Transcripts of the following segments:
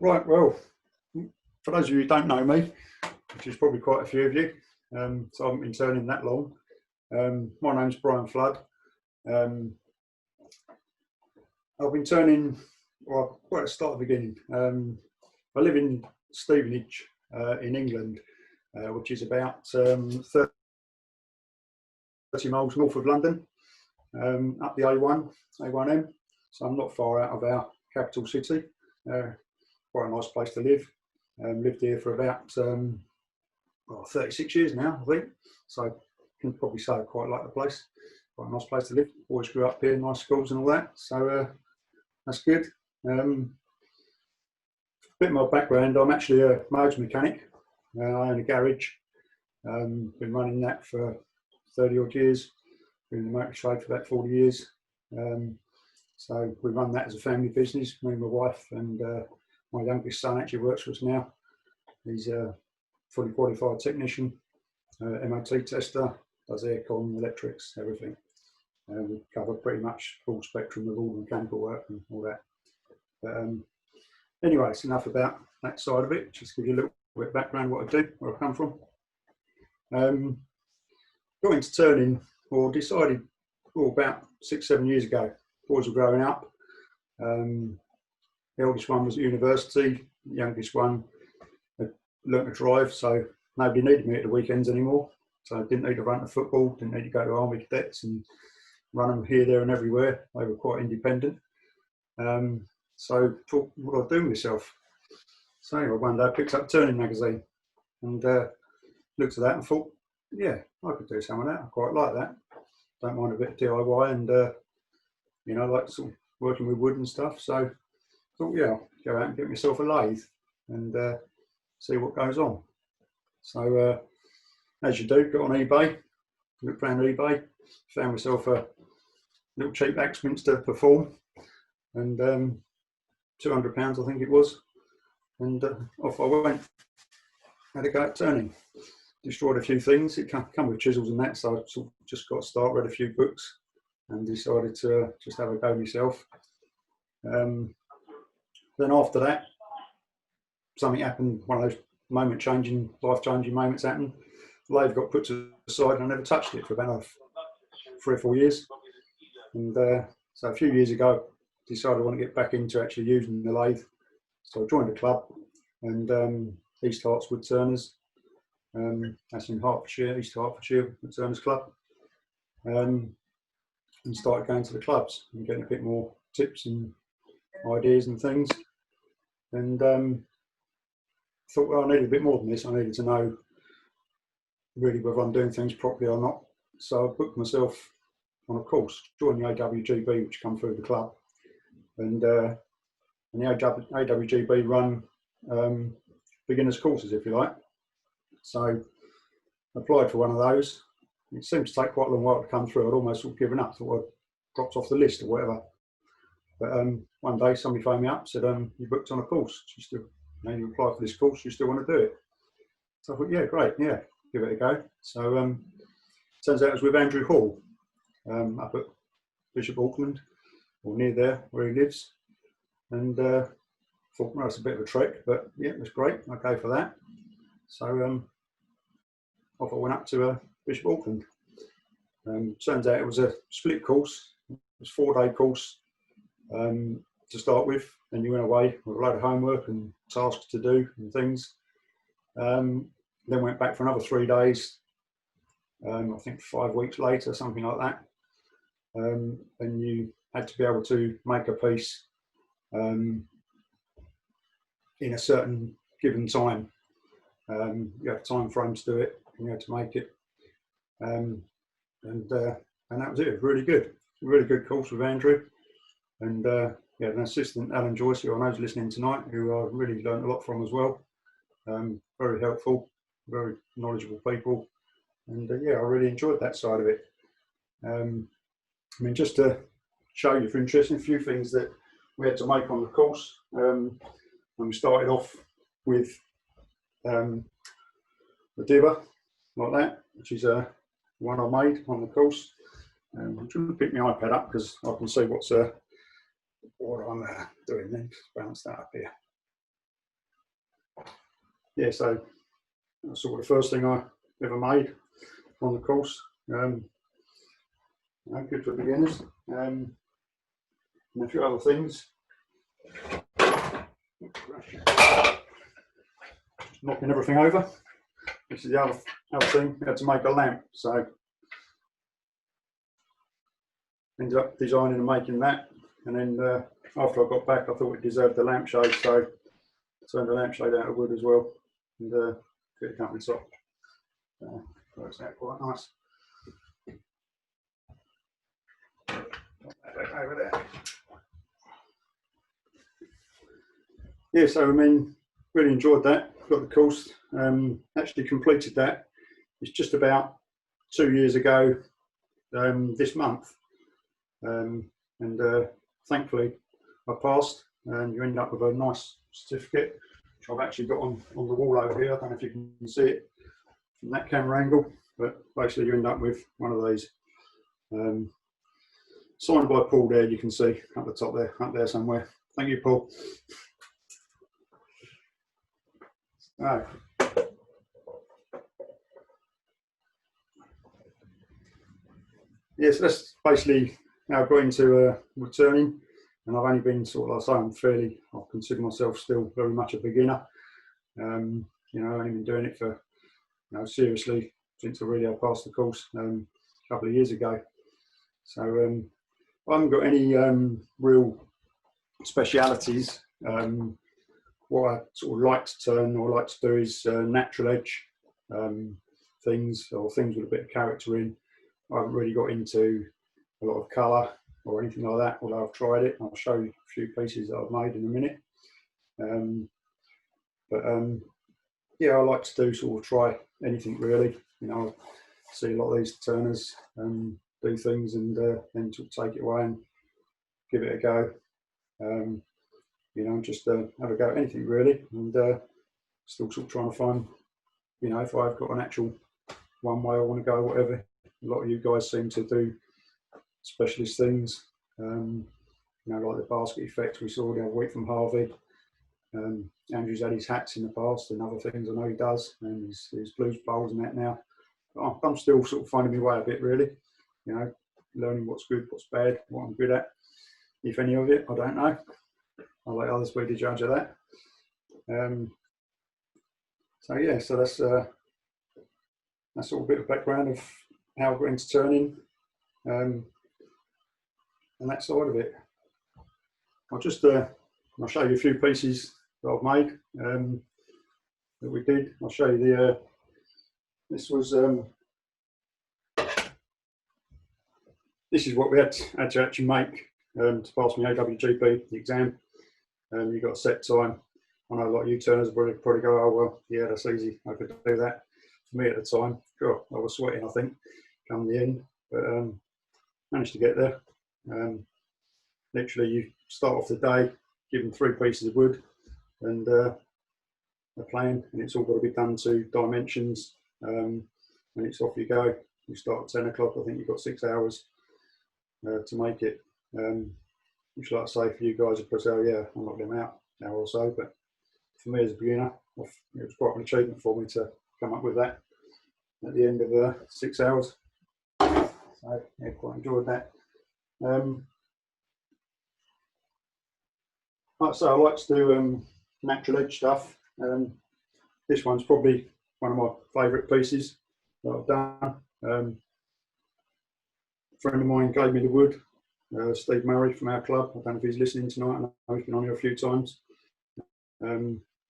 Right, well, for those of you who don't know me, which is probably quite a few of you, so I haven't been turning that long. My name's Brian Flood. I've been turning, well, quite at the start of the beginning. I live in Stevenage in England, which is about 30 miles north of London, up the A1M. So I'm not far out of our capital city. Quite a nice place to live. Lived here for about 36 years now, I think. So I can probably say I quite like the place. Quite a nice place to live. Always grew up here, nice schools and all that. So that's good. Bit of my background, I'm actually a motor mechanic. I own a garage. Been running that for 30 odd years. Been in the motor trade for about 40 years. So we run that as a family business, me and my wife, and my youngest son actually works for us now. He's a fully qualified technician, MOT tester, does aircon, electrics, everything. We cover pretty much full spectrum of all the mechanical work and all that. But anyway, it's enough about that side of it. Just give you a little bit of background what I do, where I come from. Got into turning, or decided about 6-7 years ago. Boys were growing up. The eldest one was at university, the youngest one had learnt to drive, so nobody needed me at the weekends anymore. So I didn't need to run to football, didn't need to go to army cadets and run them here, there and everywhere. They were quite independent. So I thought, what do I do with myself? So anyway, one day I picked up Turning magazine and looked at that and thought, yeah, I could do some of that. I quite like that. Don't mind a bit of DIY and, you know, like sort of working with wood and stuff. So I thought, yeah, I'll go out and get myself a lathe and see what goes on. So as you do, got on eBay, looked around eBay, found myself a little cheap Axminster Perform, and £200 I think it was, and off I went. Had a go at turning. Destroyed a few things. It come with chisels and that, so I sort of just got to start, read a few books, and decided to just have a go myself. Then after that, something happened, one of those moment-changing, life-changing moments happened. The lathe got put to the side and I never touched it for about 3 or 4 years. And so a few years ago, decided I want to get back into actually using the lathe. So I joined a club, and East Herts Wood Turners, that's in Hertfordshire, East Hertfordshire Wood Turners Club, and started going to the clubs and getting a bit more tips and ideas and things. And thought, well, I needed a bit more than this. I needed to know really whether I'm doing things properly or not. So I booked myself on a course, joined the AWGB, which come through the club. And the AWGB run beginners courses, if you like. So I applied for one of those. It seemed to take quite a long while to come through. I'd almost sort of given up, thought I'd dropped off the list or whatever. But one day somebody phoned me up, said, you booked on a course. You apply for this course, you still want to do it? So I thought, yeah, great, yeah, give it a go. So turns out it was with Andrew Hall up at Bishop Auckland, or near there where he lives. And thought, well, it's a bit of a trek, but yeah, it was great. I'll go for that. So off I went up to Bishop Auckland. Turns out it was a split course. It was a 4-day course to start with. Then you went away with a load of homework and tasks to do and things. Then went back for another 3 days. I think 5 weeks later, something like that. And you had to be able to make a piece in a certain given time. You had a time frame to do it, and you had to make it. And that was it. It was really good. Really good course with Andrew. And yeah, an assistant, Alan Joyce, who I know is listening tonight, who I really learned a lot from as well. Very helpful, very knowledgeable people. And yeah, I really enjoyed that side of it. I mean, just to show you for interesting, a few things that we had to make on the course. And we started off with the dibber, like that, which is one I made on the course. I'm trying to pick my iPad up because I can see what I'm doing then. Just bounce that up here. yeah, so that's sort of the first thing I ever made on the course. Good for beginners. And a few other things. Knocking everything over. This is the other thing. I had to make a lamp, so ended up designing and making that. And then after I got back, I thought it deserved the lampshade, so I turned the lampshade out of wood as well, and fit the company top. Works out quite nice. Over there. Yeah, so I mean, really enjoyed that. Got the course. Actually completed that. It's just about 2 years ago this month, and thankfully I passed. And you end up with a nice certificate, which I've actually got on the wall over here. I don't know if you can see it from that camera angle, but basically you end up with one of these. Signed by Paul there, you can see at the top there, up there somewhere. Thank you, Paul. Oh. Yes, that's basically how I got into returning, and I've only been sort of, like I say, I consider myself still very much a beginner. You know, I've only been doing it for, you know, seriously since I really passed the course a couple of years ago. So I haven't got any real specialities. What I sort of like to turn or like to do is natural edge things, or things with a bit of character in. I haven't really got into a lot of colour or anything like that, although I've tried it. I'll show you a few pieces that I've made in a minute. Yeah, I like to do sort of try anything really. You know, I see a lot of these turners do things and then sort of take it away and give it a go. You know, just have a go at anything really, and still sort of trying to find, you know, if I've got an actual one way I want to go, whatever. A lot of you guys seem to do specialist things, you know, like the basket effect we saw the other week from Harvey. Andrew's had his hats in the past and other things I know he does, and his blues bowls and that now. But I'm still sort of finding my way a bit really, you know, learning what's good, what's bad, what I'm good at. If any of it, I don't know. I'll let others be the judge of that. So yeah, so that's sort of a bit of background of how I got into turning, and that side of it. I'll show you a few pieces that I've made that we did. I'll show you this is what we had to actually make to pass my AWGP exam. You've got a set time. I know a lot of you turners probably go, oh well, yeah, that's easy, I could do that. For me at the time, sure, I was sweating, I think, come the end, but managed to get there. Literally, you start off the day, give them 3 pieces of wood, and they're playing, and it's all got to be done to dimensions, and it's off you go. You start at 10 o'clock, I think you've got 6 hours to make it. Which, like I say, for you guys, of course, oh yeah, I'm not getting out an hour or so, but for me as a beginner, it was quite an achievement for me to come up with that at the end of 6 hours. So yeah, quite enjoyed that. Like I say, I like to do natural edge stuff. This one's probably one of my favourite pieces that I've done. A friend of mine gave me the wood, Steve Murray from our club. I don't know if he's listening tonight. I know he's been on here a few times.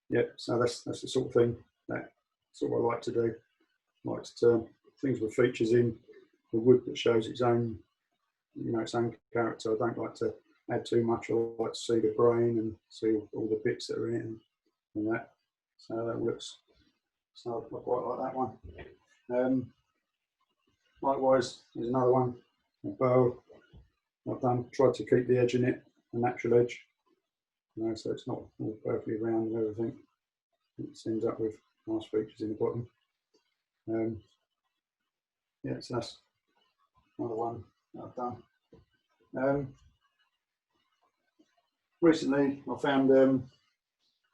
Yeah, so that's the sort of thing that sort of I like to do. I like to turn things with features in the wood that shows its own, you know, its own character. I don't like to add too much. I like to see the grain and see all the bits that are in it and that. So that looks. So I quite like that one. Likewise, there's another one, a bow. I've tried to keep the edge in it, a natural edge, you know, so it's not all perfectly round and everything. It ends up with nice features in the bottom. Yeah, so that's another one that I've done. Recently, I found a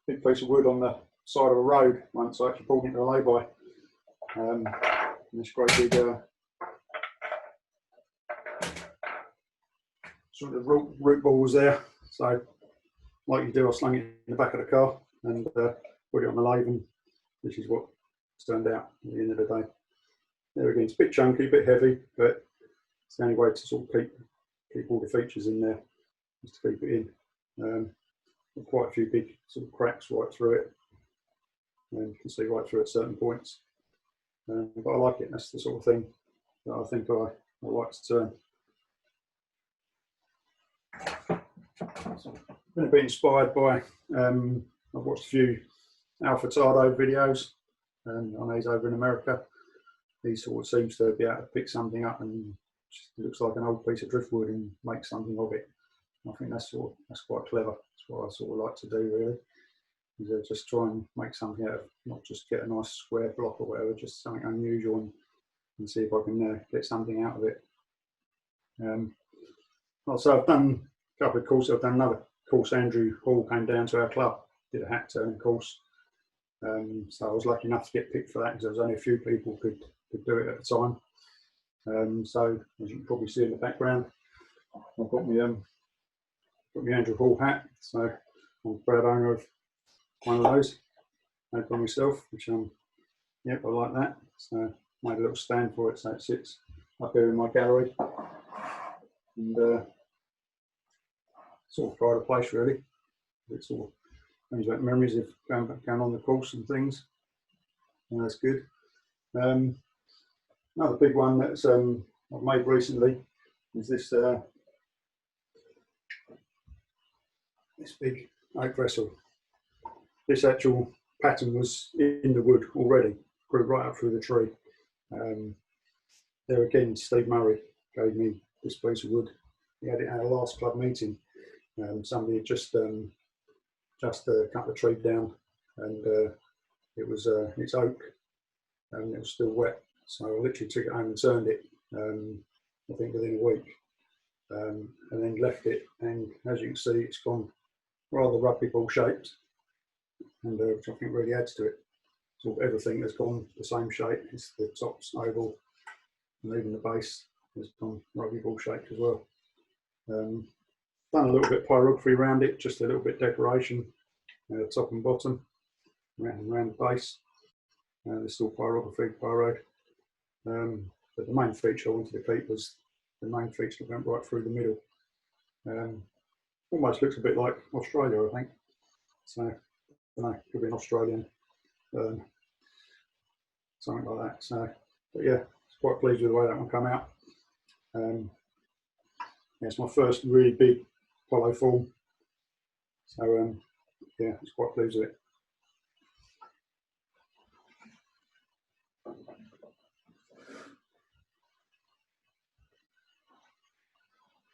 big piece of wood on the side of a road once. I actually pulled into a lay-by. And this great big sort of root ball was there. So, like you do, I slung it in the back of the car and put it on the lathe, and this is what it's turned out at the end of the day. There again, it's a bit chunky, a bit heavy, but it's the only way to sort of keep all the features in there, is to keep it in. Quite a few big sort of cracks right through it, and you can see right through at certain points. But I like it. That's the sort of thing that I think I like to turn. So I've been a bit inspired by, I've watched a few Al Furtado videos, I know he's over in America. He sort of seems to be able to pick something up and just looks like an old piece of driftwood and make something of it. I think that's quite clever. That's what I sort of like to do, really. Is just try and make something out of, not just get a nice square block or whatever, just something unusual, and see if I can get something out of it. Also, I've done a couple of courses. I've done another course. Andrew Hall came down to our club, did a hat turning course. So I was lucky enough to get picked for that because there was only a few people could do it at the time. So as you can probably see in the background, I've got my Andrew Hall hat. So I'm a proud owner of one of those, made by myself, which yep, I like that. So made a little stand for it, so it sits up here in my gallery, and sort of pride of place, really. It's all brings back memories of going on the course and things, and that's good. Another big one that's I've made recently is this this big oak vessel. This actual pattern was in the wood already, grew right up through the tree. There again, Steve Murray gave me this piece of wood. He had it at our last club meeting. Somebody had just cut the tree down, and it's oak, and it was still wet. So I literally took it home and turned it, I think within a week, and then left it. And as you can see, it's gone rather rugby ball shaped, and which I think really adds to it. So everything has gone the same shape. It's the top's oval, and even the base has gone rugby ball shaped as well. Done a little bit of pyrography around it, just a little bit decoration, top and bottom, around the base. There's still pyrography, pyro. But the main feature I wanted to keep was the main feature that went right through the middle. Almost looks a bit like Australia, I think. So, I don't know, could be an Australian, something like that. So, but yeah, it's quite pleased with the way that one come out. Yeah, it's my first really big Apollo form. So, yeah, it's quite pleased with it.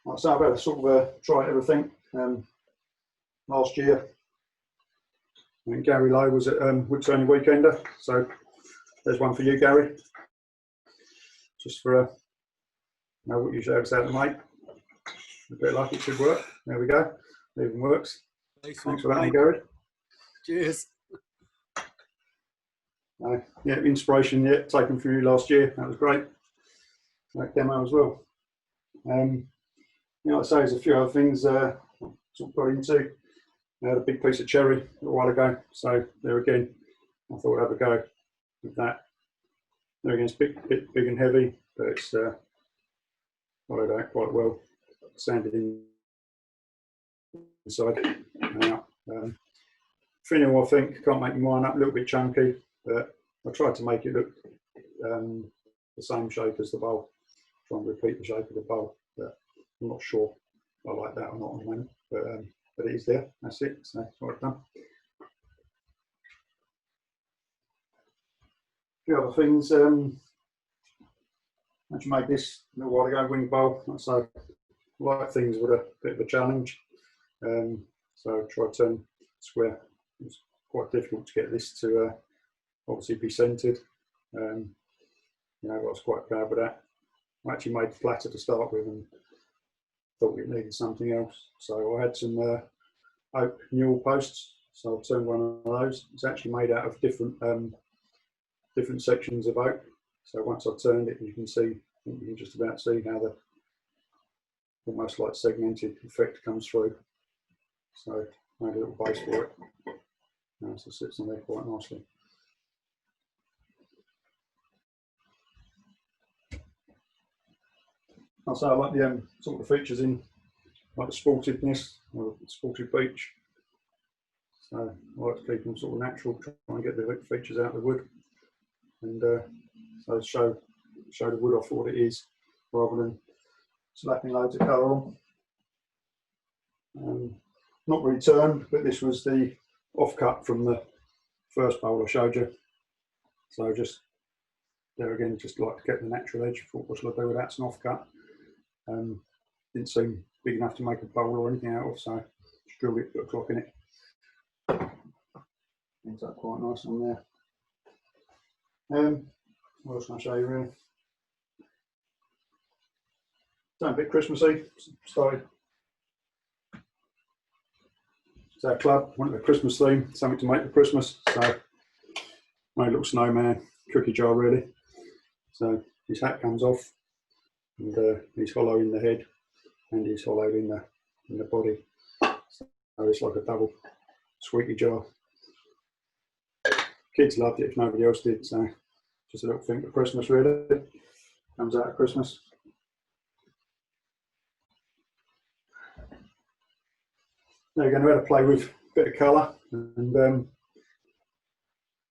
Like I say, I've had to sort of try everything. Last year, I mean, Gary Lowe was at Wood Turning Weekender, so there's one for you, Gary. Just for know what you showed us how to make. A bit like it should work. There we go. It even works. Thanks for that one, Gary. Cheers. Yeah, inspiration taken from you last year. That was great. That demo as well. You know, like I say, there's a few other things sort of got into. I had a big piece of cherry a while ago, so there again, I thought I'd have a go with that. There again, it's a bit big and heavy, but it's followed out quite well. Sanded inside. Finial, I think, can't make mine up, a little bit chunky, but I tried to make it look the same shape as the bowl. Try and repeat the shape of the bowl, but I'm not sure if I like that or not at the moment. But it is there. That's it. So that's what I've done. A few other things. I actually made this a little while ago, wing bowl. So light things were a bit of a challenge. So I tried to turn square. It was quite difficult to get this to obviously be centred. You know, I was quite proud of that. I actually made the platter to start with and thought it needed something else. So I had some oak newel posts So I've turned one of those. It's actually made out of different different sections of oak. So once I've turned it, you can see, you can just about see how the almost like segmented effect comes through. So made a little base for it. Now so it sits on there quite nicely. Also, I like the sort of features in, like the sportiveness or the sportive beach. So I like to keep them sort of natural, try and get the features out of the wood, and so show the wood off what it is, rather than slapping loads of colour on. Not returned, but this was the offcut from the first bowl I showed you. So just there again, just like to get the natural edge. Thought, what shall I do with that? It's an offcut. Didn't seem big enough to make a bowl or anything out of, so just drilled it, put a clock in it. Ends up quite nice on there. What else can I show you really? Something a bit Christmassy. Started. It's our club, wanted a Christmas theme, something to make for Christmas. So made a little snowman, cookie jar really. So his hat comes off, and he's hollow in the head, and he's hollowed in the body. So it's like a double squeaky jar. Kids loved it if nobody else did, so just a little thing for Christmas really. Comes out at Christmas. Now we're going to have to play with a bit of colour and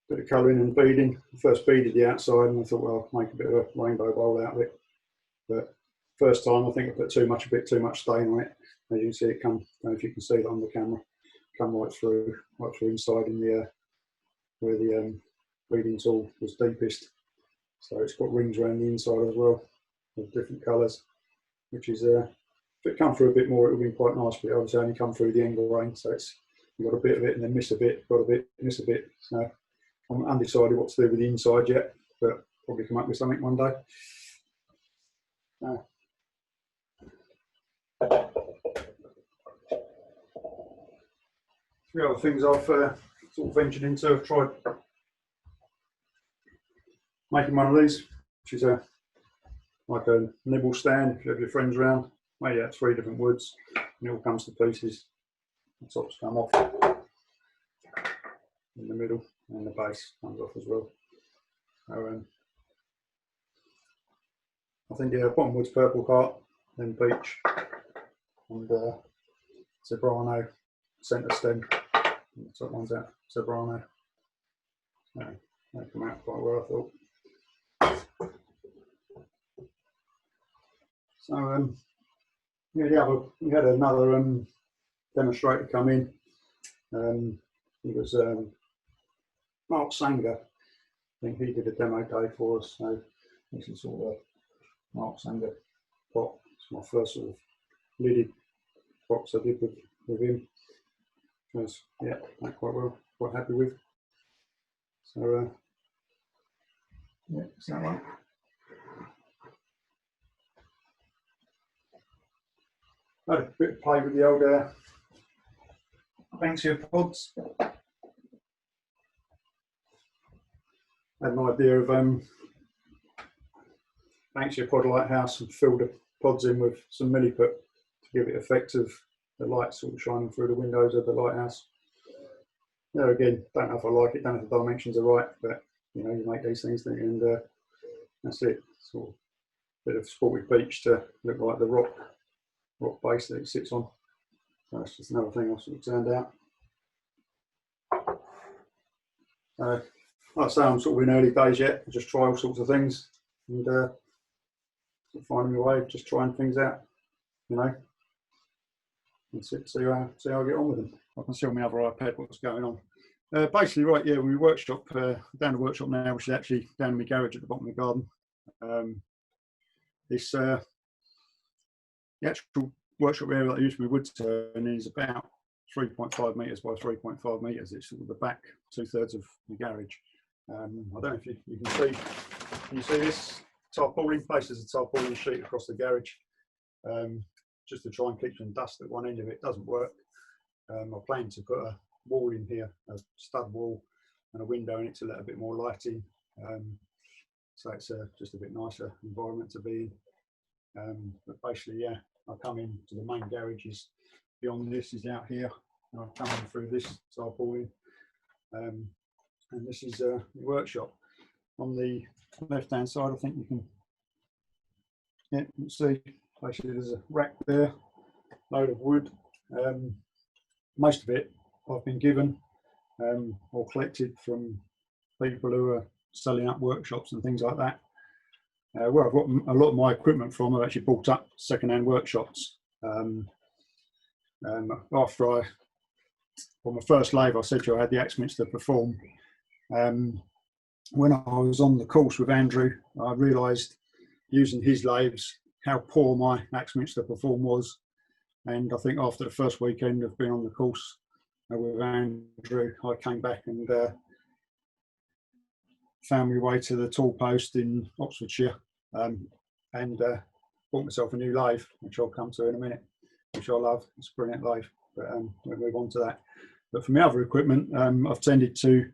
bit of colouring and beading. I first beaded the outside and I thought, well, I'll make a bit of a rainbow bowl out of it. But first time I think I put a bit too much stain on it. As you can see it come, I don't know if you can see that on the camera, come right through inside in the where the beading tool was deepest. So it's got rings around the inside as well of different colours, which is if it come through a bit more it would be quite nice, but it obviously only come through the angle grain, so it's you've got a bit of it and then miss a bit, got a bit, miss a bit. So I'm undecided what to do with the inside yet, but probably come up with something one day. Three other things I've sort of ventured into. I've tried making one of these, which is like a nibble stand. If you have your friends around, made out of 3 different woods, and it all comes to pieces. The tops come off in the middle, and the base comes off as well. So, I think bottom wood's purple heart, then beech, and zebrano centre stem. And the top one's out zebrano. So they come out quite well, I thought. So yeah, we had another demonstrator come in. He was Mark Sanger. I think he did a demo day for us. So this is sort of a Mark Sanger pot. It's my first sort of lidded box I did with him. Was, yeah, went quite well, quite happy with. So yeah, it's that one. I had a bit of play with the old Banksia pods. I had an idea of Banksia pod lighthouse and filled the pods in with some milliput to give it effect of the light sort of shining through the windows of the lighthouse. There again, don't know if I like it, don't know if the dimensions are right, but you know, you make these things and that's it. Sort of bit of sporty beach to look like the rock base that it sits on. So that's just another thing I sort of turned out. Like I say, I'm sort of in early days yet. I just try all sorts of things and finding my way, just trying things out, you know, and see how I get on with them. I can see on my other iPad what's going on. Basically, right, yeah, we workshop down the workshop now, which is actually down in my garage at the bottom of the garden. The actual workshop area that I use for my wood turn is about 3.5 metres by 3.5 metres. It's sort of the back 2/3 of the garage. I don't know if you can see. Can you see this tarpaulin? Basically, there's a tarpaulin sheet across the garage, just to try and keep some dust at one end of it. It doesn't work. I plan to put wall in here, a stud wall and a window in it to let a bit more light in. So it's just a bit nicer environment to be in. But basically, yeah, I come into the main garages. Beyond this is out here, and I've come in through this tarpaulin. And this is the workshop. On the left-hand side, I think you can see, basically there's a rack there, load of wood. Most of it I've been given or collected from people who are selling up workshops and things like that. Where I've got a lot of my equipment from, I've actually bought up second-hand workshops. After on my first lathe, I said to you I had the Axminster Perform. When I was on the course with Andrew, I realised using his lathes how poor my Axminster Perform was. And I think after the first weekend of being on the course with Andrew, I came back and found my way to the tool post in Oxfordshire and bought myself a new lathe, which I'll come to in a minute, which I love. It's a brilliant lathe, but we'll move on to that. But for my other equipment, I've tended to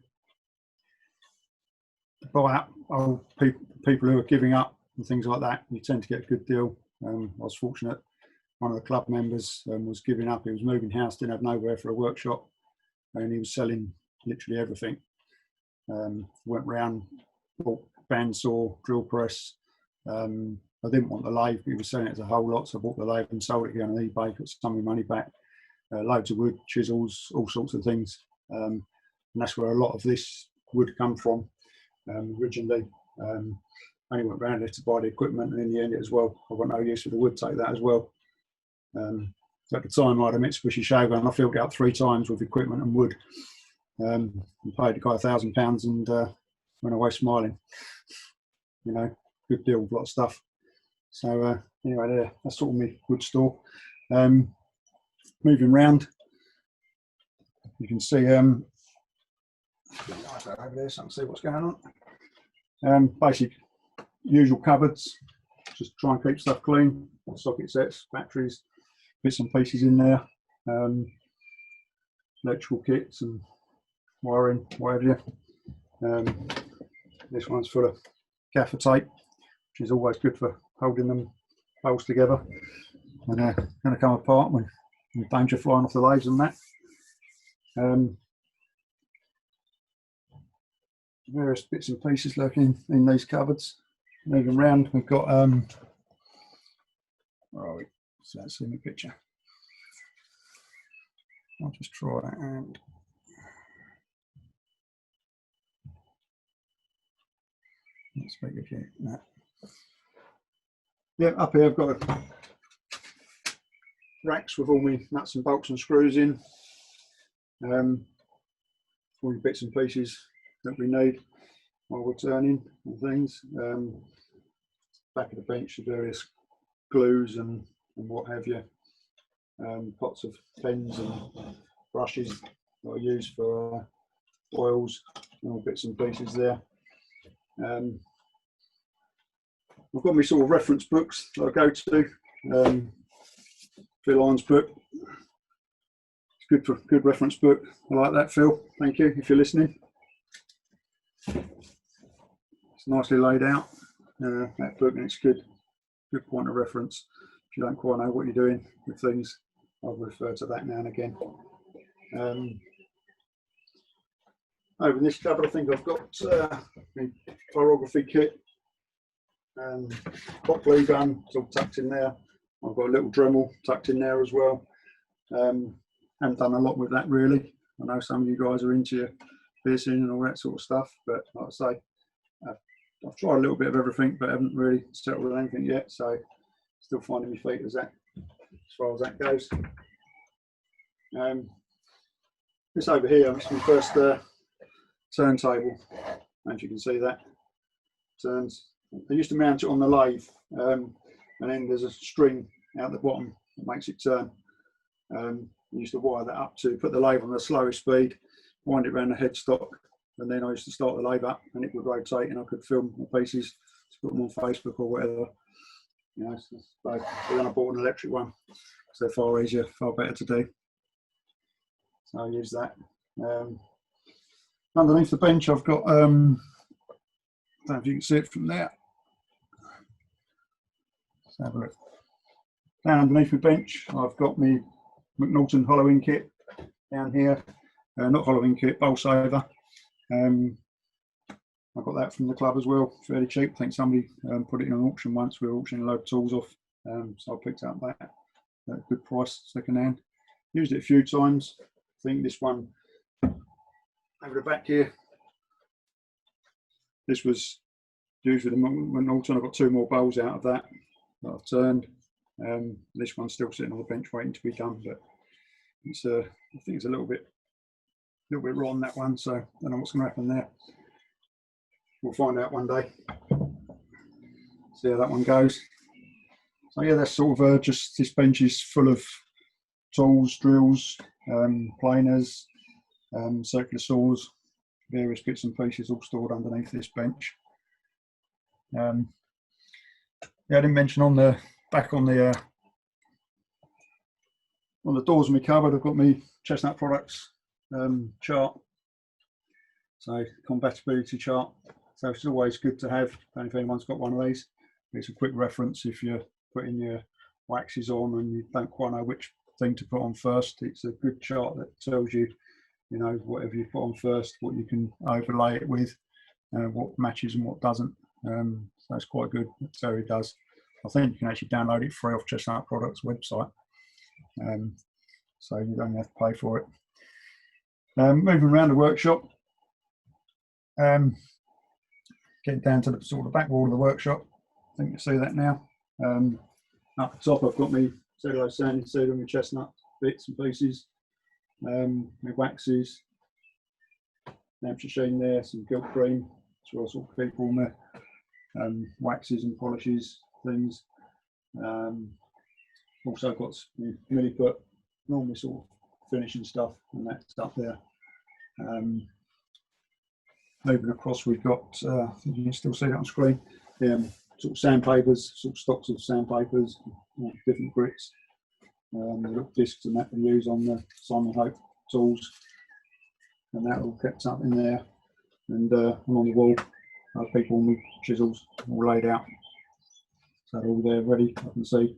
buy up old people who are giving up and things like that. You tend to get a good deal. I was fortunate. One of the club members was giving up. He was moving house, didn't have nowhere for a workshop, and he was selling literally everything. Went round, bought bandsaw, drill press. I didn't want the lathe, but he was selling it as a whole lot, so I bought the lathe and sold it again on eBay, got some of my money back. Loads of wood, chisels, all sorts of things. And that's where a lot of this would come from originally. Only went round there to buy the equipment, and in the end it as well, I got no use for the wood, take that as well. At the time I had a Mitsubishi Shogun, I filled it up 3 times with equipment and wood. And paid the guy £1,000 and went away smiling. You know, good deal with a lot of stuff. So anyway, there, that's sort of my wood store. Moving round, you can see over there so I can see what's going on. Basic usual cupboards, just try and keep stuff clean. Socket sets, batteries, bits and pieces in there, electrical kits and wiring, whatever. This one's full of gaffer tape, which is always good for holding them poles together. And they're going to come apart when danger flying off the lathes and that. Various bits and pieces lurking in these cupboards. Moving around, we've got where are we? So that's in the picture. I'll just try and let's make a few. Yeah, up here I've got racks with all my nuts and bolts and screws in. All the bits and pieces that we need while we're turning and things. Back of the bench, the various glues and what have you. Pots of pens and brushes that I use for oils and all bits and pieces there. I've got my sort of reference books that I go to. Phil Irons book. It's good reference book. I like that, Phil. Thank you if you're listening. It's nicely laid out. That book, and it's good point of reference. If you don't quite know what you're doing with things, I'll refer to that now and again. Over in this cupboard, I think I've got the pyrography kit. Hot glue gun, it's all tucked in there. I've got a little Dremel tucked in there as well. Haven't done a lot with that really. I know some of you guys are into your piercing and all that sort of stuff, but like I say, I've tried a little bit of everything, but haven't really settled with anything yet. So still finding my feet as far as that goes. This over here, this is my first turntable, as you can see that turns. I used to mount it on the lathe, and then there's a string out the bottom that makes it turn. I used to wire that up to put the lathe on the slowest speed, wind it around the headstock, and then I used to start the lathe up and it would rotate and I could film the pieces to put them on Facebook or whatever. You know, but then I bought an electric one, so they're far easier, far better to do. So I use that. Underneath the bench, I've got, I don't know if you can see it from there. Let's have a look. Down underneath my bench, I've got my McNaughton hollowing kit down here. Not hollowing kit, bowl saver. I got that from the club as well, fairly cheap. I think somebody put it in an auction once. We were auctioning a load of tools off, so I picked up that at a good price, second hand. Used it a few times. I think this one over the back here, this was used with the McNaughton. I've got 2 more bowls out of that I've turned. This one's still sitting on the bench waiting to be done, but it's I think it's a little bit rotten, that one, so I don't know what's going to happen there. We'll find out one day. See how that one goes. So yeah, that's sort of just, this bench is full of tools, drills, planers, circular saws, various bits and pieces all stored underneath this bench. Yeah, I didn't mention on the back on the doors of my cupboard, I've got my Chestnut Products chart, so compatibility chart. So it's always good to have. I don't know if anyone's got one of these. It's a quick reference if you're putting your waxes on and you don't quite know which thing to put on first. It's a good chart that tells you, you know, whatever you put on first, what you can overlay it with, what matches and what doesn't. So it's quite good. Terry does. I think you can actually download it free off Chestnut Products website, so you don't have to pay for it. Moving around the workshop, getting down to the sort of back wall of the workshop. I think you see that now. Up the top, I've got my cellulose sanding sealer and my chestnut bits and pieces, my waxes, lamp sheen there, some gilt cream, as well as sort of keep all my waxes and polishes, things. Also got milliput, normally sort of finishing stuff and that stuff there. Moving across, we've got, you can still see that on screen, sort of sandpapers, sort of stocks of sandpapers, different grits, little discs and that we use on the Simon Hope tools, and that all kept up in there. And along the wall, people with chisels all laid out, so they're all there ready. I can see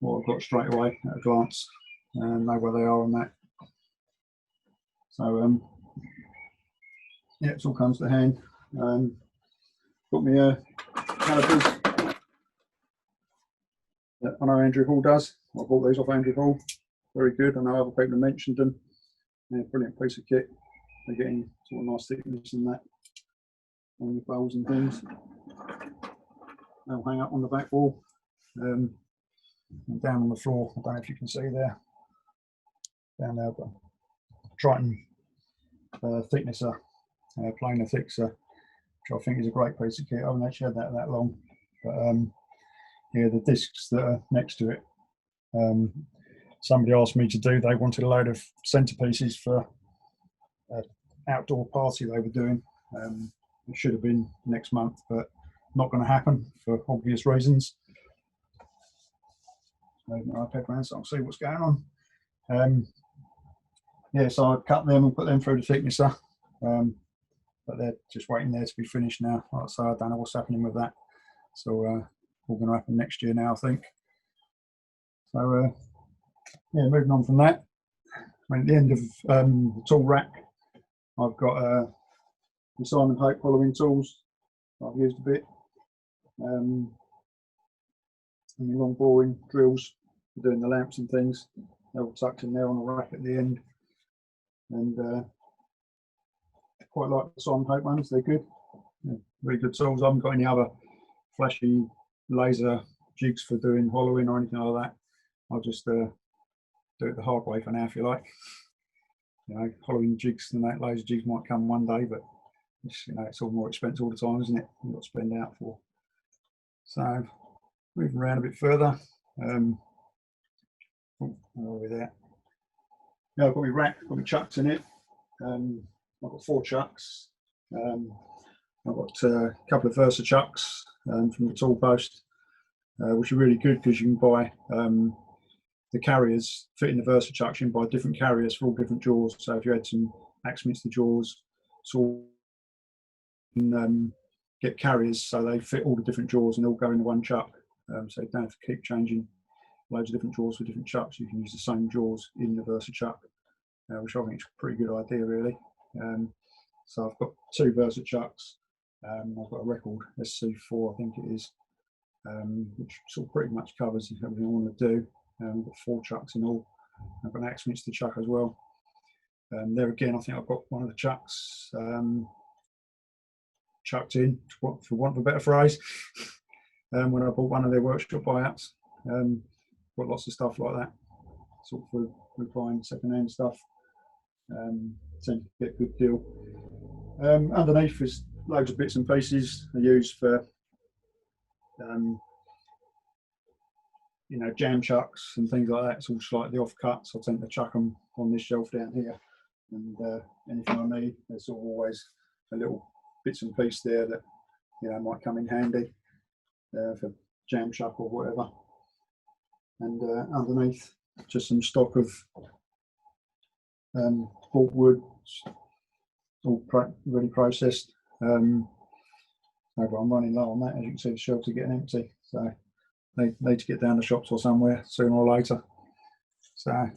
what I've got straight away at a glance and know where they are on that. So yeah, it all comes to hand. Got me calipers that I know Andrew Hall does. I bought these off Andrew Hall. Very good. I know other people have mentioned them. Yeah, brilliant piece of kit. They're getting sort of nice thickness and that on the bowls and things. They'll hang up on the back wall. And down on the floor, I don't know if you can see there. Down there, I've got Triton thicknesser, planer fixer, which I think is a great piece of kit. I haven't actually had that long, but yeah, the discs that are next to it, somebody asked me to do. They wanted a load of centerpieces for an outdoor party they were doing. It should have been next month, but not going to happen for obvious reasons. Move my iPad around so I'll see what's going on. Yeah, so I cut them and put them through the thicknesser, but they're just waiting there to be finished now. Like I say, I don't know what's happening with that, so all going to happen next year now, I think. So yeah, moving on from that, at the end of the tool rack, I've got the Simon Hope hollowing tools I've used a bit, and the long boring drills for doing the lamps and things. They're all tucked in there on the rack at the end, and quite like the Simon Hope ones. They're good, yeah, really good tools. I haven't got any other flashy laser jigs for doing hollowing or anything like that. I'll just do it the hard way for now, if you like. You know, hollowing jigs and that, laser jigs might come one day, but it's, you know, it's all more expensive all the time, isn't it? You've got to spend out for. So moving around a bit further. Oh, over there. Yeah, I've got my rack, got my chucks in it. I've got 4 chucks. I've got a couple of Versa chucks from the tool post, which are really good because you can buy the carriers, fitting the Versa chucks, you can buy different carriers for all different jaws. So if you had some axminster jaws, saw and get carriers so they fit all the different jaws and all go into one chuck. So you don't have to keep changing loads of different jaws for different chucks. You can use the same jaws in the Versa chuck, which I think is a pretty good idea, really. So I've got 2 Versa chucks. I've got a Record SC4, I think it is, which sort of pretty much covers everything I want to do. I've got 4 chucks in all. I've got an Axminster chuck as well. There again, I think I've got one of the chucks chucked in, for want of a better phrase, when I bought one of their workshop buyouts. Got lots of stuff like that, sort of for replying second-hand stuff. Tend to get a good deal. Underneath is loads of bits and pieces I use for you know, jam chucks and things like that. It's all slightly off cuts. I tend to chuck them on this shelf down here, and anything I need, there's always a little bits and piece there that, you know, might come in handy for jam chuck or whatever. And underneath, just some stock of bought wood, all ready processed. I'm running low on that. As you can see, the shelves are getting empty, so they need to get down the shops or somewhere sooner or later. So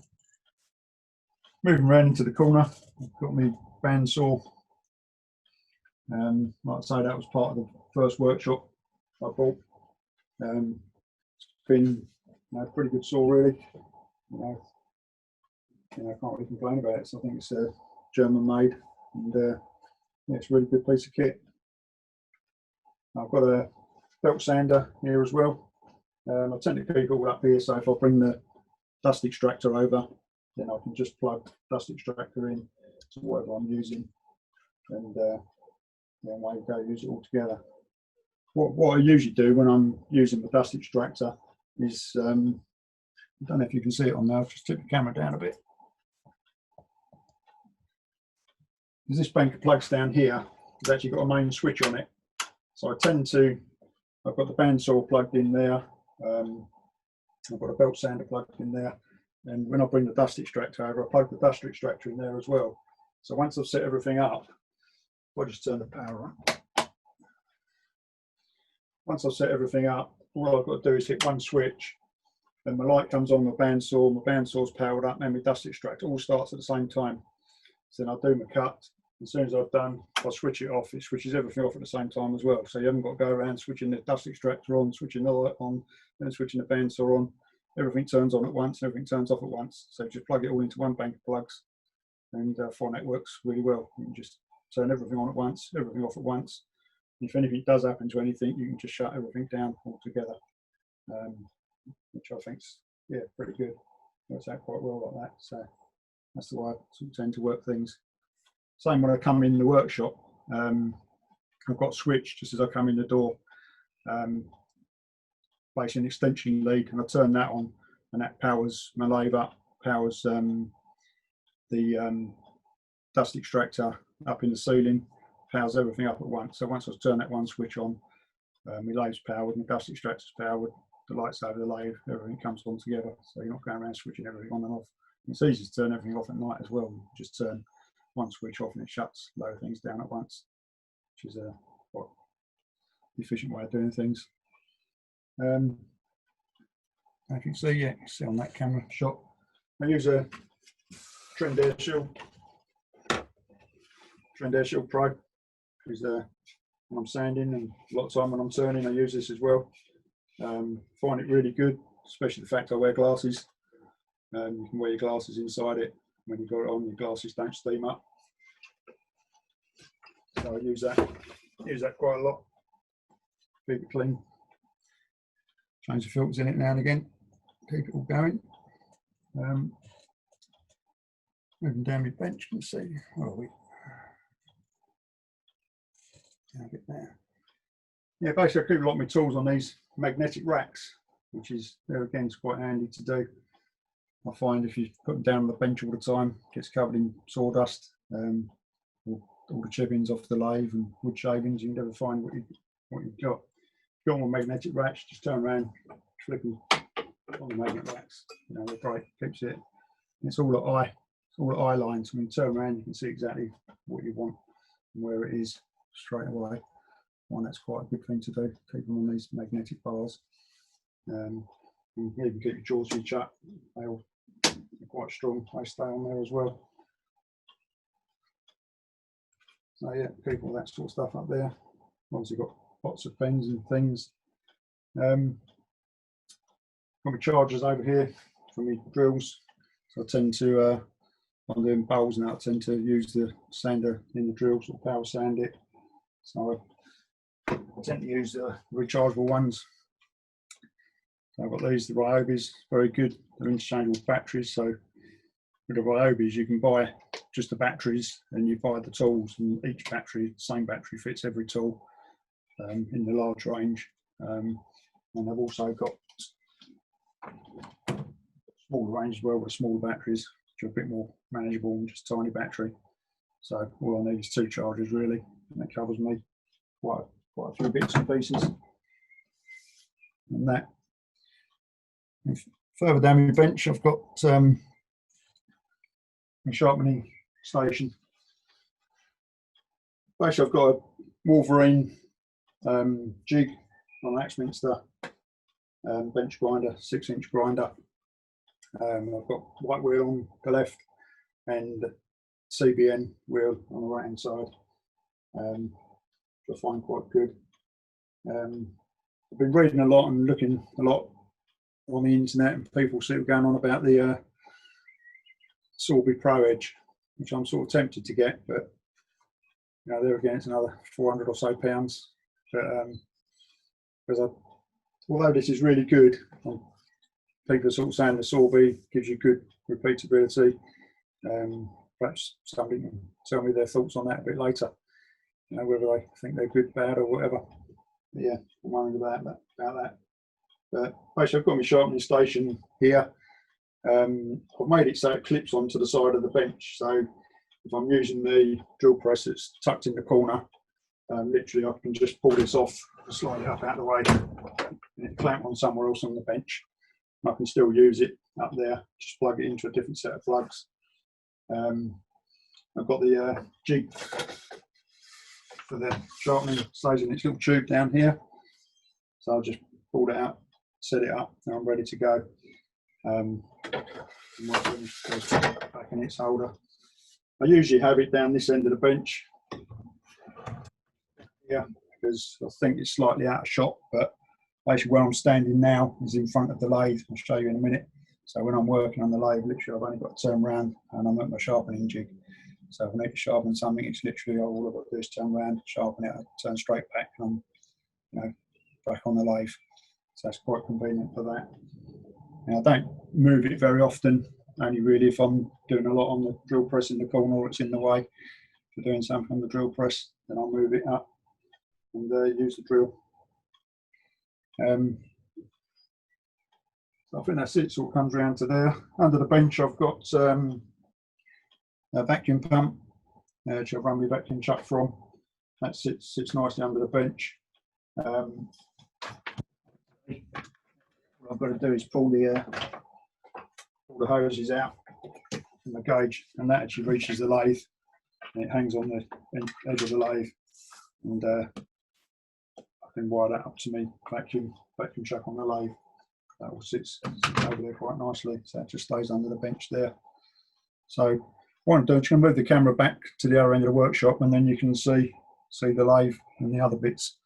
moving around into the corner, I've got my bandsaw. Like I say, that was part of the first workshop I bought. It's been, you know, a pretty good saw, really. You know, I can't really complain about it. So I think it's German made, and yeah, it's a really good piece of kit. I've got a belt sander here as well. I tend to keep it all up here, so if I bring the dust extractor over, then I can just plug dust extractor in to whatever I'm using, and yeah, away you go, use it all together. What I usually do when I'm using the dust extractor is, I don't know if you can see it on there, I'll just tip the camera down a bit. There's this bank of plugs down here, it's actually got a main switch on it. So I tend to, I've got the bandsaw plugged in there, I've got a belt sander plugged in there, and when I bring the dust extractor over, I plug the dust extractor in there as well. So once I've set everything up, I'll just turn the power on. Once I've set everything up, all I've got to do is hit one switch, and my light comes on, my bandsaw's powered up, and my dust extractor all starts at the same time. So then I'll do my cut. As soon as I've done, I'll switch it off. It switches everything off at the same time as well. So you haven't got to go around switching the dust extractor on, switching the light on, then switching the bandsaw on. Everything turns on at once, everything turns off at once. So just plug it all into one bank of plugs, and find that works really well. You can just turn everything on at once, everything off at once. And if anything does happen to anything, you can just shut everything down altogether, which I think's, yeah, pretty good. Works out quite well like that. So that's the way I tend to work things. Same when I come in the workshop, I've got a switch just as I come in the door, place an extension lead, and I turn that on, and that powers my lathe up, powers the dust extractor up in the ceiling, powers everything up at once. So once I turn that one switch on, my lathe's powered, my dust extractor's powered, the lights over the lathe, everything comes on together. So you're not going around switching everything on and off. It's easy to turn everything off at night as well. Just turn one switch off and it shuts load things down at once, which is a quite efficient way of doing things. As you can see, yeah, you can see on that camera shot, I use a Trend Air Shield Pro, because when I'm sanding and a lot of time when I'm turning, I use this as well. Find it really good, especially the fact I wear glasses. You can wear your glasses inside it. When you've got it on, your glasses don't steam up. So I use that quite a lot. Keep it clean. Change the filters in it now and again. Keep it all going. Moving down my bench, you can see. Oh, a bit there. Yeah, basically I keep a lot of my tools on these magnetic racks, which is, there again, is quite handy to do. I find if you put them down on the bench all the time, it gets covered in sawdust, all the chippings off the lathe and wood shavings. You can never find what you've got. If you've got one magnetic racks, just turn around, flick them on the magnet racks. You know, they're great, keeps it. And it's all at eye, all eye lines. When you turn around, you can see exactly what you want and where it is straight away. One that's quite a good thing to do, keep them on these magnetic bars. And you can keep your jaws shut. They're quite strong, they stay on there as well. So yeah, keep all that sort of stuff up there. Obviously got lots of pens and things. Got my chargers over here for my drills. So I tend to, I'm doing bowls now, I tend to use the sander in the drills or power sand it. So I tend to use the rechargeable ones. So I've got these, the Ryobis, very good. They're interchangeable batteries. So with the Ryobis, you can buy just the batteries and you buy the tools, and each battery, same battery fits every tool in the large range. And I've also got smaller range as well with smaller batteries, which are a bit more manageable than just a tiny battery. So all I need is 2 chargers really, and that covers me quite a few bits and pieces. And that. And further down my bench, I've got my sharpening station. Basically, I've got a Wolverine jig on Axminster bench grinder, 6-inch grinder. I've got white wheel on the left and CBN wheel on the right hand side, which I find quite good. I've been reading a lot and looking a lot on the internet, and people sort of going on about the Sorby Pro Edge, which I'm sort of tempted to get, but you know, there again, it's another 400 or so pounds. But because although this is really good, people are sort of saying the Sorby gives you good repeatability. Perhaps somebody can tell me their thoughts on that a bit later. You know, whether they think they're good, bad, or whatever. But yeah, I'm worried about that. But basically, I've got my sharpening station here. I've made it so it clips onto the side of the bench. So if I'm using the drill press that's tucked in the corner, literally I can just pull this off, slide it up out of the way, and it clamp on somewhere else on the bench. I can still use it up there, just plug it into a different set of plugs. I've got the jig for the sharpening, stays in its little tube down here. So I'll just pull it out, set it up, and I'm ready to go. Goes back in its holder. I usually have it down this end of the bench, yeah, because I think it's slightly out of shot, but basically where I'm standing now is in front of the lathe. I'll show you in a minute. So when I'm working on the lathe, literally I've only got to turn around and I'm at my sharpening jig. So if I need to sharpen something, it's literally all I've got to do is turn around, sharpen it, turn straight back, and I'm back on the lathe. So that's quite convenient for that. Now, I don't move it very often, only really if I'm doing a lot on the drill press in the corner or it's in the way. If we're doing something on the drill press, then I'll move it up and use the drill. So I think that's it, sort of comes around to there. Under the bench I've got a vacuum pump, which I've run my vacuum chuck from. That sits nicely under the bench. What I've got to do is pull the hoses out from the gauge, and that actually reaches the lathe, and it hangs on the edge of the lathe, and I can wire that up to me vacuum chuck on the lathe. That all sits over there quite nicely, so it just stays under the bench there. So what I'm doing, I'm just going to move the camera back to the other end of the workshop, and then you can see the lathe and the other bits.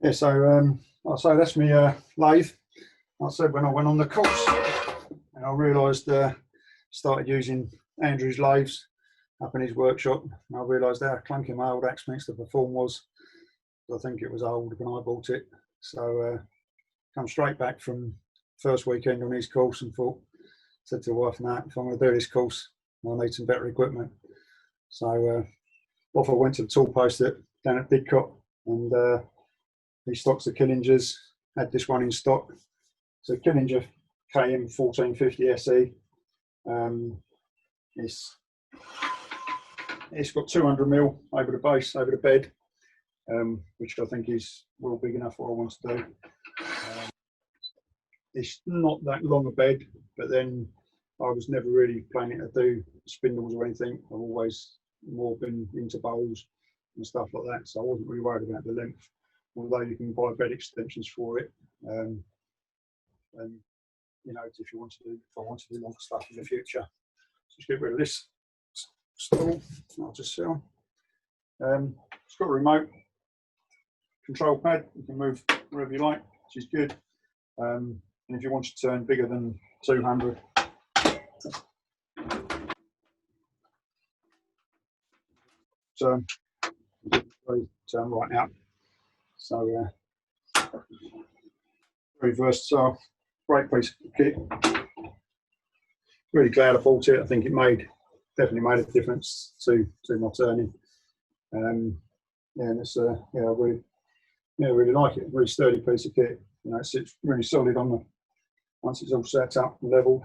Yeah, so I'll say that's my lathe. I said when I went on the course, and I realised, started using Andrew's lathes up in his workshop, and I realised how clunky my old Axminster Perform was. I think it was old when I bought it. So come straight back from first weekend on his course and said to the wife, "Nah, if I'm going to do this course, I need some better equipment." So off I went to the tool post down at Didcot, and he stocks the Killingers, had this one in stock. So Killinger KM 1450 SE. It's got 200mm over the base, over the bed, which I think is well big enough for what I want to do. It's not that long a bed, but then I was never really planning to do spindles or anything. I've always more been into bowls and stuff like that, so I wasn't really worried about the length, although you can buy bed extensions for it. And you know, if I want to do long stuff in the future, just get rid of this stool. I'll just sell. It's got a remote control pad. You can move wherever you like, which is good. And if you want to turn bigger than 200, turn right out. So very versatile, great piece of kit. Really glad I bought it. I think it definitely made a difference to my turning. Yeah, and it's yeah, I really like it. Really sturdy piece of kit. You know, it sits really solid on the once it's all set up and leveled.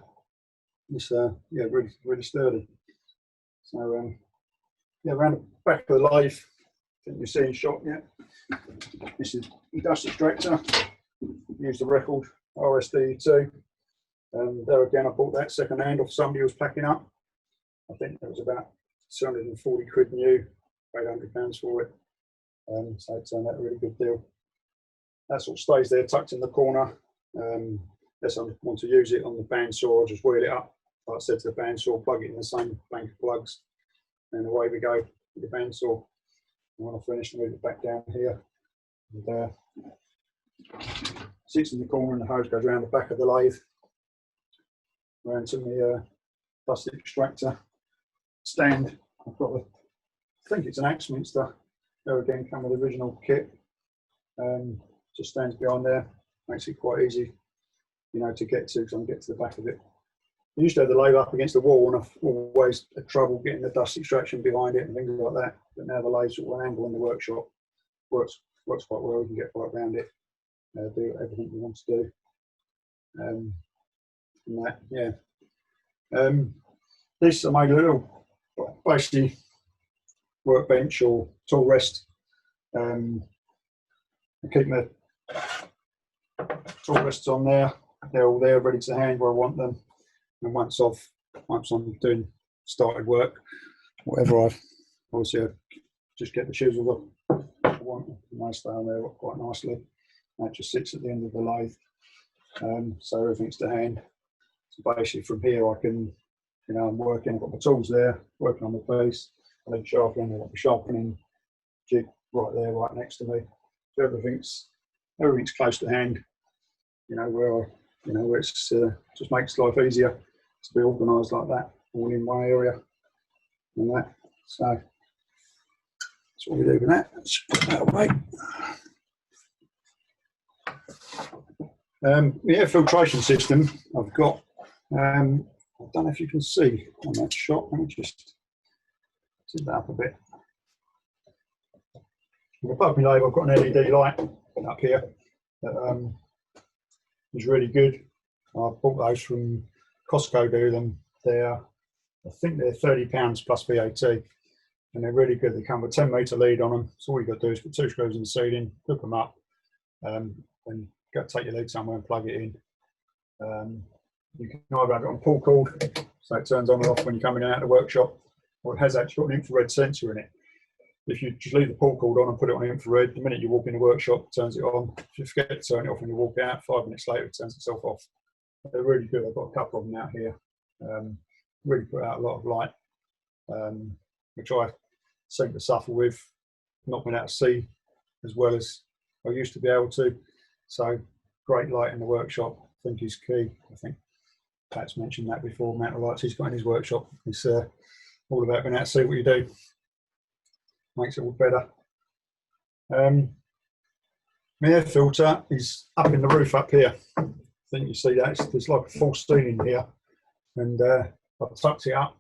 It's yeah, really sturdy. So yeah, around the back of the lathe, I think you're seeing shot yet. This is the dust extractor. Use the record RSD2. There again, I bought that second hand off somebody who was packing up. I think it was about 240 quid new, £800 for it. So it turned out a really good deal. That sort of stays there tucked in the corner. Unless I want to use it on the bandsaw, I'll just wheel it up. Like I said to the bandsaw, plug it in the same bank of plugs, and away we go with the bandsaw. And when I finish, move it back down here. And sits in the corner, and the hose goes around the back of the lathe, around to the dust extractor stand. I've got I think it's an Axminster. There again, come with the original kit. Just stands behind there, makes it quite easy, you know, to get to, because I can get to the back of it. I used to have the lathe up against the wall, and I've always had trouble getting the dust extraction behind it and things like that. But now the lathe's at one angle in the workshop, works quite well. You can get right around it, do everything you want to do. And that, yeah. This I made a little, basically, workbench or tool rest. I keep my tool rests on there. They're all there, ready to hand where I want them. And once I'm doing started work, whatever I've obviously just get the shoes of I want. And they stay on there quite nicely. That just sits at the end of the lathe. So everything's to hand. So basically from here I can, you know, I'm working, I've got my tools there, working on the piece, and then sharpening, I've got the sharpening jig right there, right next to me. So everything's close to hand, you know, where it's just makes life easier to be organised like that, all in one area and that. So that's what we do with that. Let's put that away. The air filtration system I've got, I don't know if you can see on that shot. Let me just set that up a bit. Above my lathe, I've got an LED light up here that is really good. I bought those from Costco. Do them. I think they're £30 plus VAT, and they're really good. They come with a 10-metre lead on them. So all you've got to do is put 2 screws in the ceiling, hook them up, and go take your lead somewhere and plug it in. You can either have it on pull cord, so it turns on and off when you're coming out of the workshop, or it has actually got an infrared sensor in it. If you just leave the pull cord on and put it on infrared, the minute you walk in the workshop, it turns it on. If you forget to turn it off when you walk out, 5 minutes later, it turns itself off. They're really good. I've got a couple of them out here. Really put out a lot of light, which I seem to suffer with not being able to see as well as I used to be able to. So great light in the workshop, I think, is key. I think Pat's mentioned that before. The amount of lights he's got in his workshop. It's all about being able to see what you do. Makes it all better. My air filter is up in the roof up here. I think you see that. It's like a false ceiling here. And I've tucked it up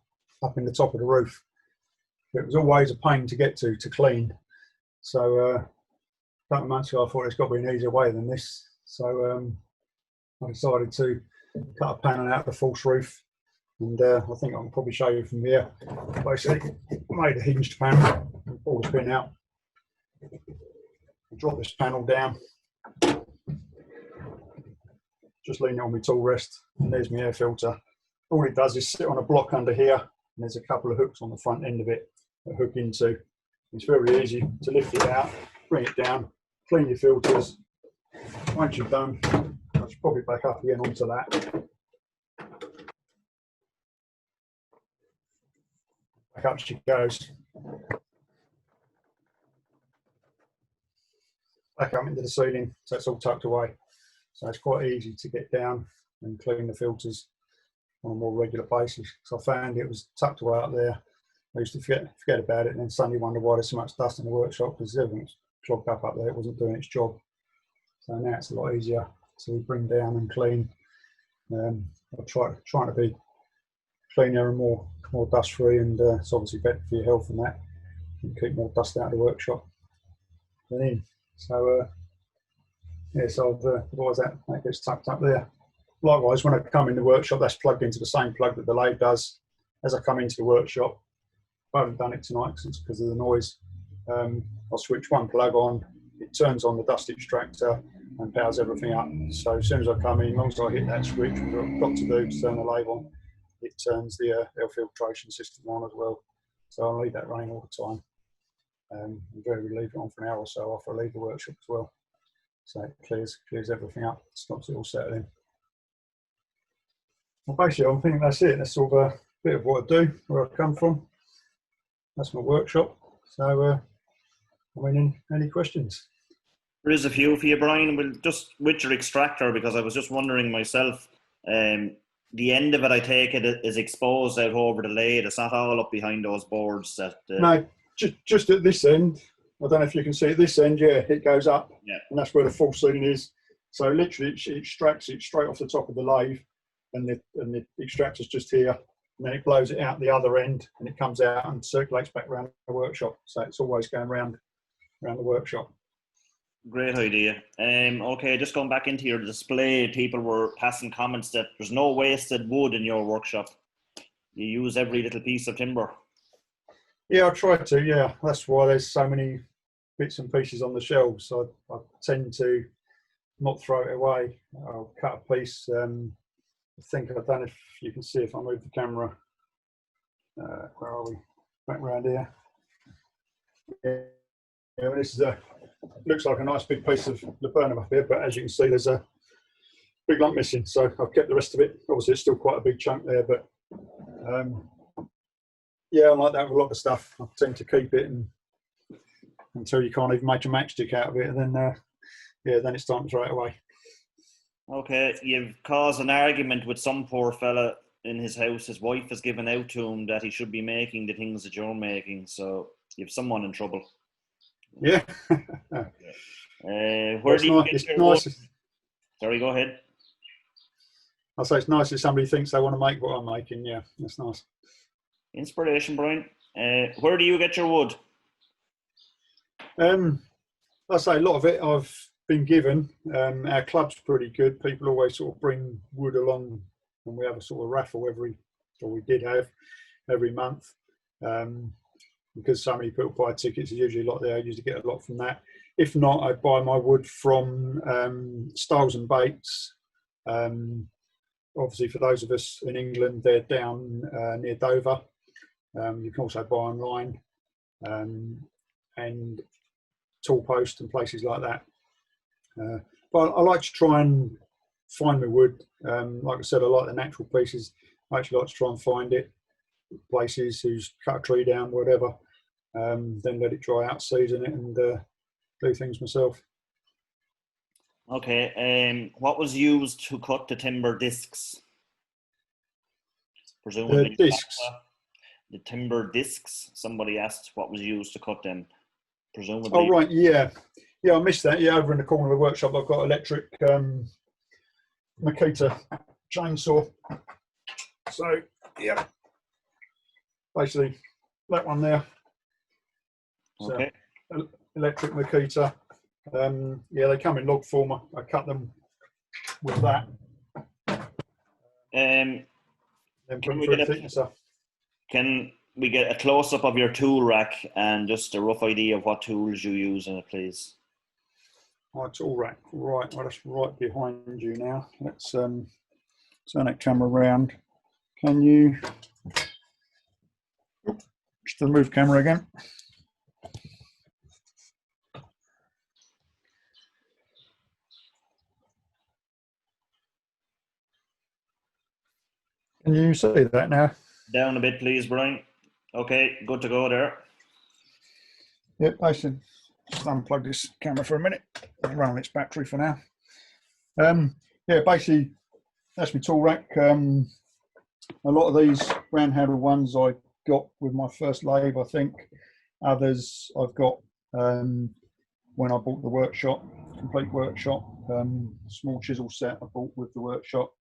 in the top of the roof. It was always a pain to get to clean. So couple of months ago, I thought there's got to be an easier way than this. So I decided to cut a panel out of the false roof, and I think I can probably show you from here. Basically, made a hinged panel, pull the pin out, drop this panel down, just lean it on my tool rest, and there's my air filter. All it does is sit on a block under here, and there's a couple of hooks on the front end of it that hook into. It's very easy to lift it out, bring it down, clean your filters. Once you've done, I should probably back up again onto that. Back up she goes. Back up into the ceiling, so it's all tucked away. So it's quite easy to get down and clean the filters on a more regular basis. So I found it was tucked away up there. I used to forget about it, and then suddenly wonder why there's so much dust in the workshop, because everything was clogged up there. It wasn't doing its job. So now it's a lot easier to bring down and clean. I'm trying to be cleaner and more dust free, and it's obviously better for your health than that. You keep more dust out of the workshop than in. So yeah, so what was that? That gets tucked up there. Likewise, when I come in the workshop, that's plugged into the same plug that the lathe does. As I come into the workshop, I haven't done it tonight because of the noise. I'll switch one plug on, it turns on the dust extractor and powers everything up. So as soon as I come in, as long as I hit that switch, what I've got to do to turn the lathe on, it turns the air filtration system on as well. So I'll leave that running all the time. Invariably leave it on for an hour or so after I leave the workshop as well. So it clears everything up, stops it all settling. Well, basically, I think that's it. That's sort of a bit of what I do, where I come from. That's my workshop. So, any questions? There is a few for you, Brian. We'll just with your extractor, because I was just wondering myself. The end of it, I take it, is exposed out over the lathe. It's not all up behind those boards. No, just at this end. I don't know if you can see at this end. Yeah, it goes up, yeah, and that's where the false sealing is. So literally, it extracts it straight off the top of the lathe, and the extractor's just here. And then it blows it out the other end, and it comes out and circulates back around the workshop. So it's always going around the workshop. Great idea. Okay, just going back into your display, people were passing comments that there's no wasted wood in your workshop. You use every little piece of timber. Yeah, I try to. Yeah, that's why there's so many bits and pieces on the shelves. So I tend to not throw it away. I'll cut a piece. I think I don't know if you can see if I move the camera. Where are we? Back around here. Yeah, this is looks like a nice big piece of laburnum up here, but as you can see, there's a big lump missing. So I've kept the rest of it. Obviously, it's still quite a big chunk there, but yeah, I like that with a lot of stuff. I tend to keep it until you can't even make a matchstick out of it, and then yeah, then it's time to throw it away. Okay, you've caused an argument with some poor fella in his house. His wife has given out to him that he should be making the things that you're making, so you've someone in trouble. Yeah. Where do you get your wood? Sorry, go ahead. I'll say it's nice if somebody thinks they want to make what I'm making. Yeah, that's nice. Inspiration, Brian. Where do you get your wood? I say a lot of it I've been given. Our club's pretty good. People always sort of bring wood along, and we have a sort of raffle we did have every month. Because so many people buy tickets, there's usually a lot there. I usually get a lot from that. If not, I buy my wood from Styles and Bates. Obviously, for those of us in England, they're down near Dover. You can also buy online, and Tall Post and places like that. But I like to try and find my wood. Like I said, I like the natural pieces. I actually like to try and find it. Places who's cut a tree down, whatever, then let it dry out, season it, and do things myself. Okay, what was used to cut the timber discs? Presumably discs. The timber discs. Somebody asked what was used to cut them. Presumably. Oh right, yeah, I missed that. Yeah, over in the corner of the workshop, I've got electric Makita chainsaw. So yeah. Basically, that one there. Okay. So, electric Makita. Yeah, they come in log form. I cut them with that. Can Then put we through get a thicknesser. can we get a close up of your tool rack and just a rough idea of what tools you use in it, please? My tool rack, right, well, that's right behind you now. Let's turn that camera around. Can you just the move camera again? Can you see that now? Down a bit, please, Brian. Okay, good to go there. Yep, I should just unplug this camera for a minute. Run on its battery for now. Yeah, basically that's my tool rack. A lot of these round handle ones I got with my first lathe, I think. Others I've got when I bought the workshop, complete workshop. Small chisel set I bought with the workshop.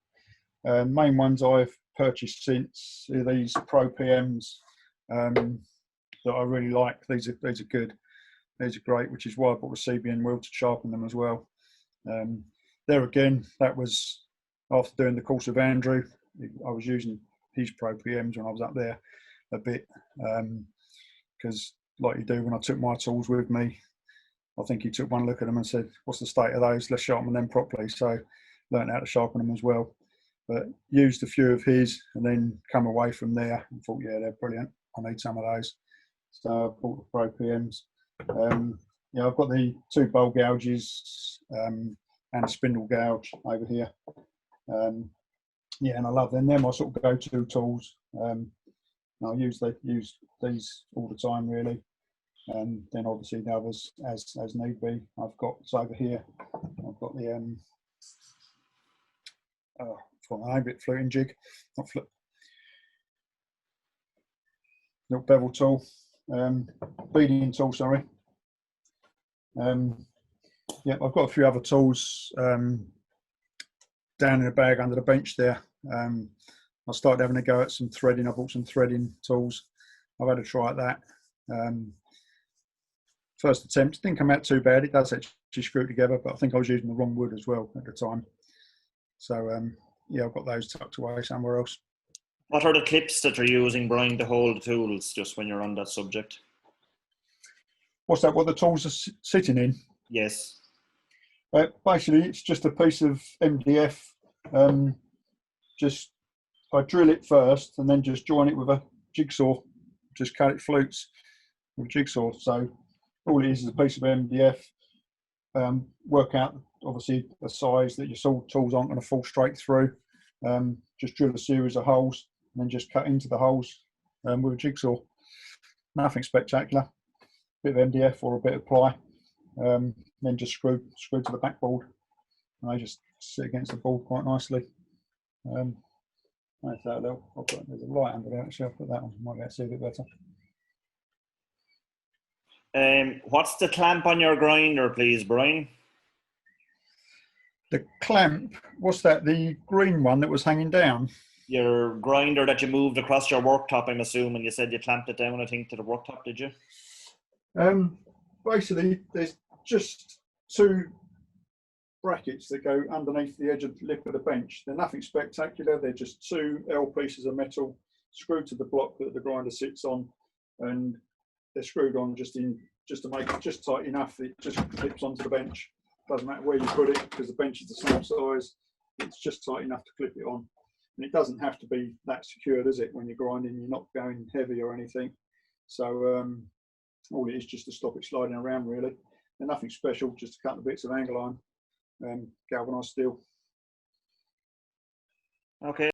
Main ones I've purchased since are these Pro PMs that I really like. These are good. These are great, which is why I bought a CBN wheel to sharpen them as well. There again, that was after doing the course with Andrew. I was using his Pro PMs when I was up there a bit because, like you do, when I took my tools with me, I think he took one look at them and said, "What's the state of those? Let's sharpen them properly." So, learned how to sharpen them as well. But used a few of his and then come away from there and thought, yeah, they're brilliant. I need some of those. So I bought the Pro PMs. Yeah, I've got the 2 bowl gouges and a spindle gouge over here. Yeah, and I love them. They're my sort of go-to tools. I use these all the time, really. And then obviously the others as need be. I've got over here. I've got the a bit fluting jig, not flip. Little bevel tool, beading tool. Sorry. Yeah, I've got a few other tools down in a bag under the bench there. I started having a go at some threading. I bought some threading tools. I've had a try at that. First attempt didn't come out too bad. It does actually screw together, but I think I was using the wrong wood as well at the time. So yeah, I've got those tucked away somewhere else. What are the clips that you're using, Brian, to hold the tools, just when you're on that subject? What's that, what the tools are sitting in? Yes. Basically, it's just a piece of MDF. Just I drill it first and then just join it with a jigsaw. Just cut it flutes with a jigsaw. So all it is a piece of MDF. Work out, obviously, the size that your tools aren't going to fall straight through. Just drill a series of holes and then just cut into the holes with a jigsaw. Nothing spectacular. Bit of MDF or a bit of ply. Then just screw to the backboard. And they just sit against the board quite nicely. There's a light under there. Actually, I'll put that on. Might be able to see a bit better. What's the clamp on your grinder, please, Brian? The clamp, what's that? The green one that was hanging down? Your grinder that you moved across your worktop, I'm assuming. You said you clamped it down, I think, to the worktop, did you? Basically, there's just 2 brackets that go underneath the edge of the lip of the bench. They're nothing spectacular. They're just 2 L pieces of metal screwed to the block that the grinder sits on, and they're screwed on just to make it just tight enough that it just clips onto the bench. Doesn't matter where you put it because the bench is the same size. It's just tight enough to clip it on, and it doesn't have to be that secure, does it? When you're grinding, you're not going heavy or anything. So all it is just to stop it sliding around, really. And nothing special, just a couple of bits of angle iron, galvanized steel. Okay,